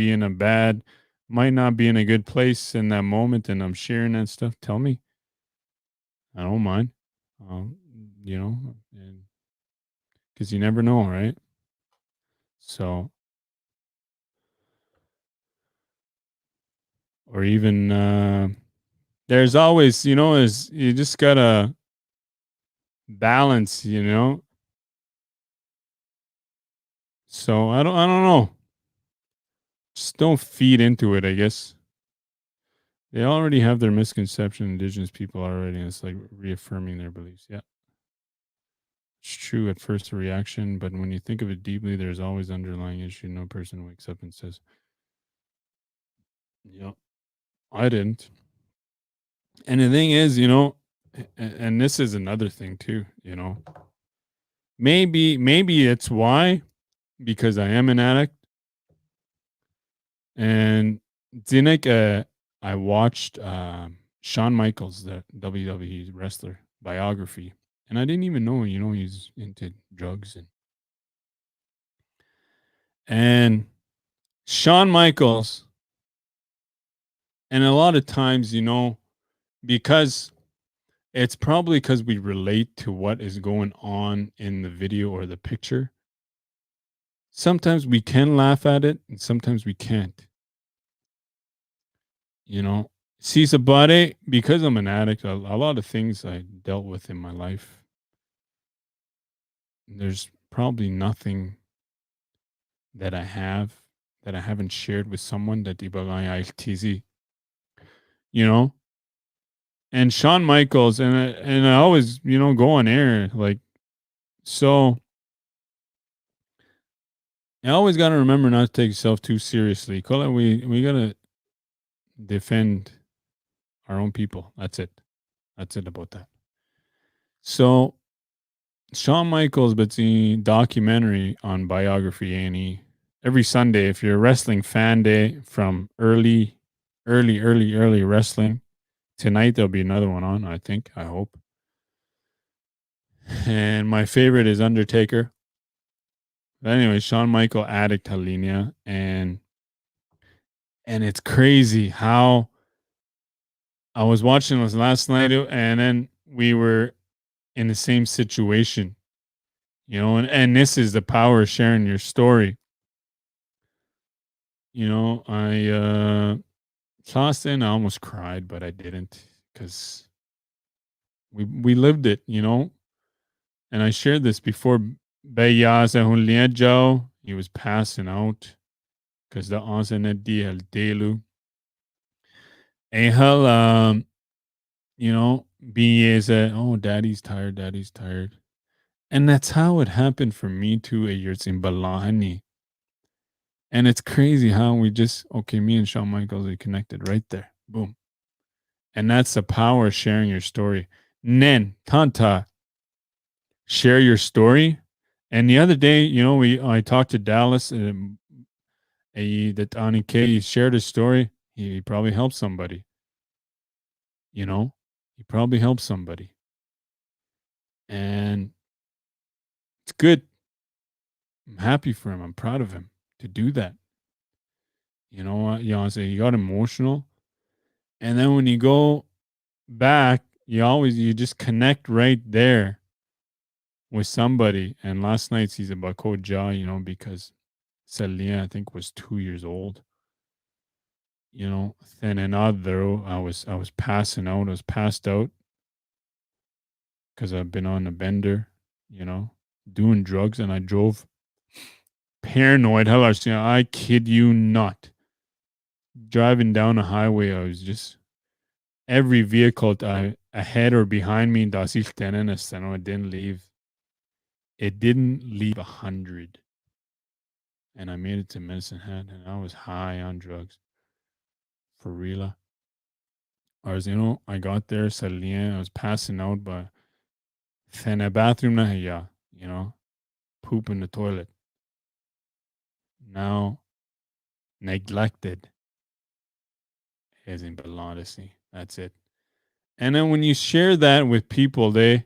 be in a good place in that moment, and I'm sharing that stuff. Tell me. I don't mind. Um, you know, because you never know, right? So, or even there's always, you know, is you just gotta balance, you know. So I don't know. Just don't feed into it, I guess. They already have their misconception, indigenous people already, and it's like reaffirming their beliefs. Yeah. It's true at first reaction, but when you think of it deeply, there's always underlying issue. No person wakes up and says, "Yep, I didn't." And the thing is, you know, and this is another thing too, you know. Maybe it's why, because I am an addict, and Dinek, I watched Shawn Michaels, the WWE wrestler, biography, and I didn't even know, you know, he's into drugs and Shawn Michaels, and a lot of times, you know, because it's probably because we relate to what is going on in the video or the picture. Sometimes we can laugh at it, and sometimes we can't. You know, see, body because I'm an addict. A lot of things I dealt with in my life. There's probably nothing that I have that I haven't shared with someone that ibagay TZ. You know, and Shawn Michaels, and I always, you know, go on air like so. I always got to remember not to take yourself too seriously. Call it, we gotta defend our own people. That's it. That's it about that. So Shawn Michaels, but the documentary on biography A&E every Sunday. If you're a wrestling fan day from early wrestling tonight, there'll be another one on. I think. I hope. And my favorite is Undertaker. But anyway, Shawn Michael addict Halinia, and it's crazy how I was watching this last night, and then we were in the same situation, you know, and this is the power of sharing your story. You know, I tossed in, I almost cried, but I didn't because We lived it, you know. And I shared this before. Beyasa Hunlia Joe, he was passing out because the Ansanet Di Delu. Ehel, you know, being said, oh, daddy's tired. And that's how it happened for me too, a year in Balahani. And it's crazy how we just, okay, me and Shawn Michaels are connected right there. Boom. And that's the power of sharing your story. Nen, Tanta, share your story. And the other day, you know, I talked to Dallas, that Ani K shared his story. He probably helped somebody. You know, he probably helped somebody. And it's good. I'm happy for him. I'm proud of him to do that. You know what? You know, I say he got emotional. And then when you go back, you just connect right there with somebody. And last night's he's about Koja, you know, because Celia, I think, was 2 years old. You know, then another I was passing out. I was passed out because I've been on a bender, you know, doing drugs, and I drove paranoid. Hell, I kid you not. Driving down a highway, I was just every vehicle ahead or behind me, it didn't leave. It didn't leave 100. And I made it to Medicine Hat, and I was high on drugs. For real. I was, you know, I got there, salía, I was passing out, but in a bathroom, yeah, you know, poop in the toilet. Now, neglected is in Balodicey. That's it. And then when you share that with people, they,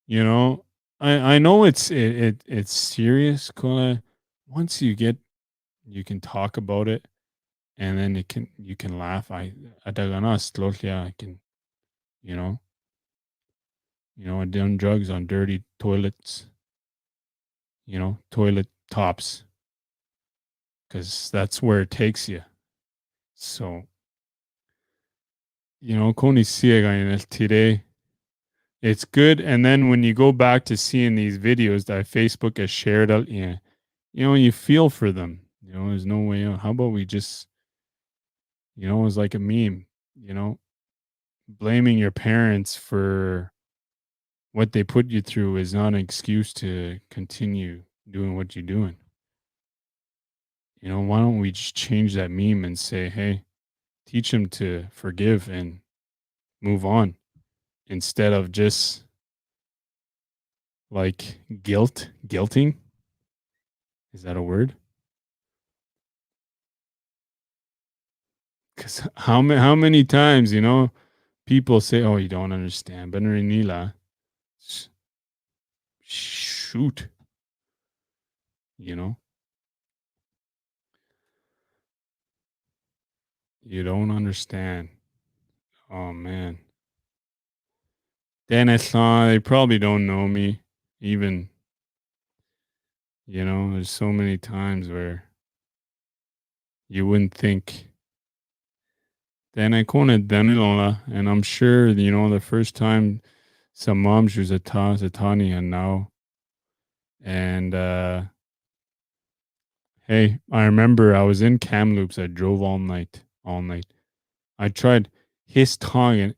you know, I know it's serious, Kola. Once you can talk about it, and then you can laugh. I can, you know, I've done drugs on dirty toilets, you know, toilet tops, because that's where it takes you. So, you know, Koni Siega today, it's good. And then when you go back to seeing these videos that Facebook has shared out, yeah, you know, you feel for them. You know, there's no way out. How about we just, you know, it's like a meme, you know, blaming your parents for what they put you through is not an excuse to continue doing what you're doing. You know, why don't we just change that meme and say, hey, teach them to forgive and move on instead of just like guilting. Is that a word? Because how many times, you know, people say, oh, you don't understand. But Nila, shoot, you know, you don't understand. Oh, man. Dennis, they probably don't know me. Even, you know, there's so many times where you wouldn't think. Then I called Daniela, and I'm sure, you know, the first time some moms use a Tani and now. And hey, I remember I was in Kamloops. I drove all night. I tried his tongue and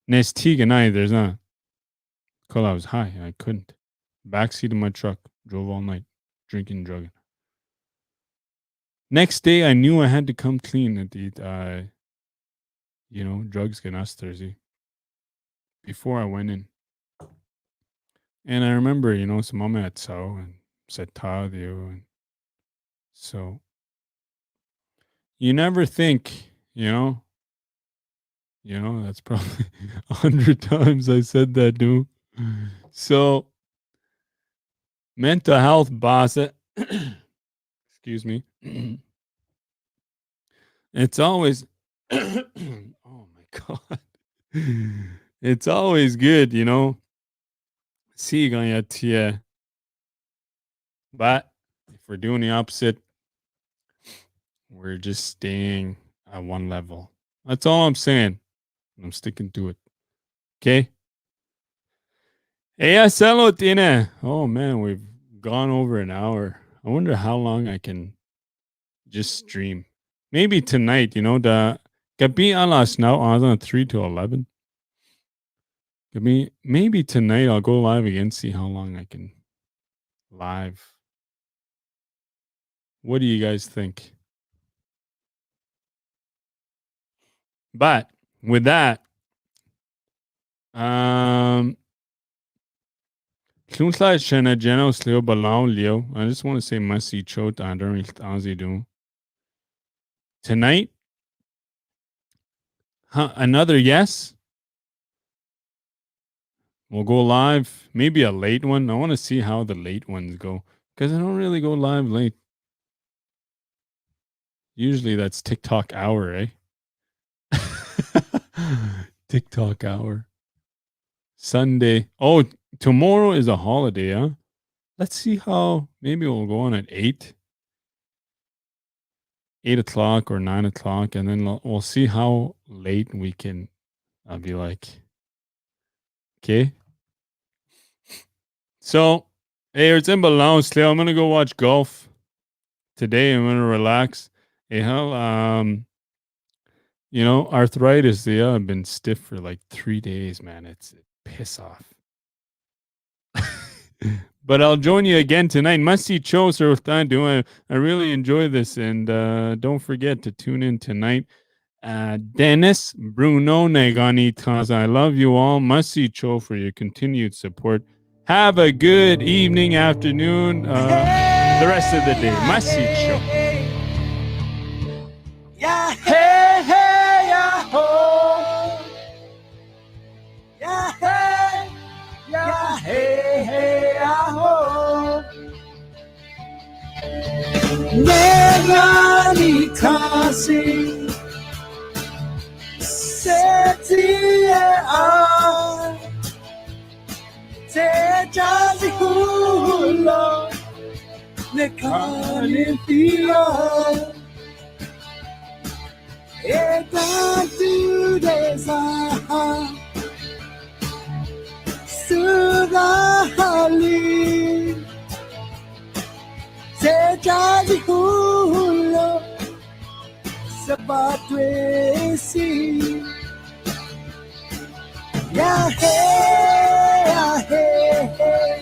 Nestig and there's not. Cause I was high. I couldn't. Backseat of my truck. Drove all night. Drinking, drugging. Next day, I knew I had to come clean at the, you know, drugs Thursday. Before I went in. And I remember, you know, some mama at so and said Tadio. And so you never think, you know, that's probably 100 times I said that, dude. So mental health boss, excuse me. It's always, oh my God. It's always good, you know. See, yeah. But if we're doing the opposite, we're just staying at one level. That's all I'm saying. I'm sticking to it. Okay? Yes, hello, Dene. Oh man, we've gone over an hour. I wonder how long I can just stream. Maybe tonight, the gabi alas now on 3 to 11. Maybe tonight I'll go live again, see how long I can live. What do you guys think? But with that, I just want to say Masi Chot Azi tonight. Another yes. We'll go live. Maybe a late one. I want to see how the late ones go because I don't really go live late. Usually that's TikTok hour, eh? TikTok hour. Sunday. Oh, tomorrow is a holiday, huh? Let's see how. Maybe we'll go on at 8 o'clock or 9 o'clock, and then we'll see how late we can. I'll be like, okay. So, hey, it's in balance. I'm gonna go watch golf today. I'm gonna relax. Hey, hell, arthritis. Yeah, I've been stiff for like 3 days, man. It's piss off. But I'll join you again tonight. Must-see shows are doing. I really enjoy this, and don't forget to tune in tonight. Dennis, Bruno, Negani, Taza. I love you all. Must-see show for your continued support. Have a good evening, afternoon, the rest of the day. Must-see show. Yeah, hey, hey, yeah, ho. Yeah, hey, yeah, hey, hey, yeah, ho. Negani kasi seti a te jazi hulo nekani pia. Eta tu desa sudahali te jadi hulo sebatwesi ya hey ya hey hey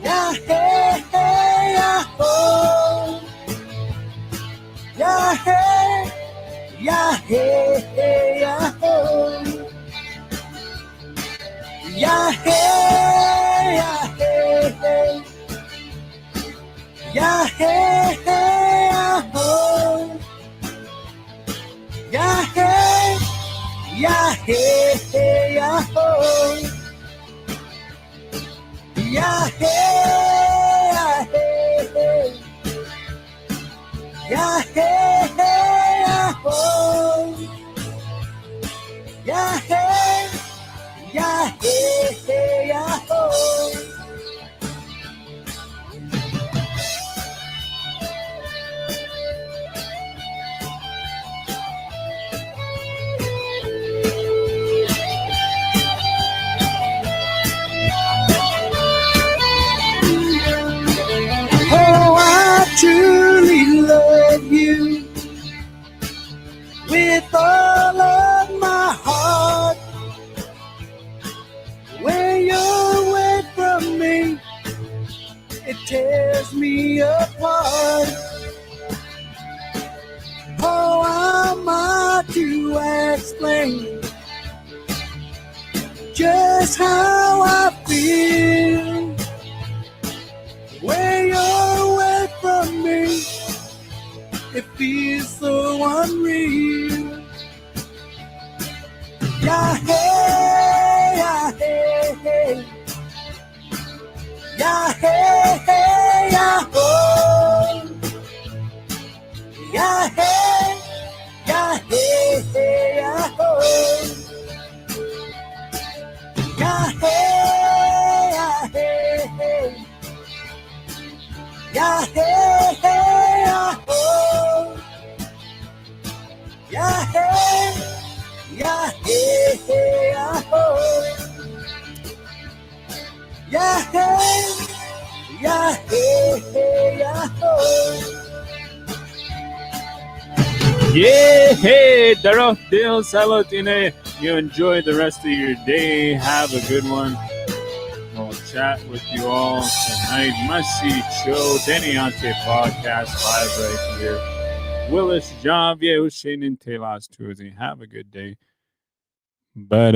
ya hey hey ya oh ya hey ya hey hey ya oh ya hey ya hey hey ya hey hey ya oh ya hey ya hey hey ya oh ya hey ya hey hey ya hey hey ya oh ya hey ya hey hey ya oh truly love you with all of my heart. When you're away from me, it tears me apart. Oh, how am I to explain just how I feel when you're away from me? It feels so unreal. Yeah, hey, yeah, hey, hey. Yeah, hey, hey, yeah, oh. Yeah, hey, yeah, hey, hey, yeah, oh. Yeah, hey, yeah, hey, hey. Yeah, hey, hey, yeah, oh. Yeah, hey, yeah, hey, hey, yeah, oh. Yeah, hey, yeah, hey, hey, yeah, oh. Yeah, hey, Darok Dale Salotine. You enjoy the rest of your day. Have a good one. We'll chat with you all tonight. Must-see show, Dene Yati podcast live right here. Willis Javier Hussein in Telas Tuesday. Have a good day. But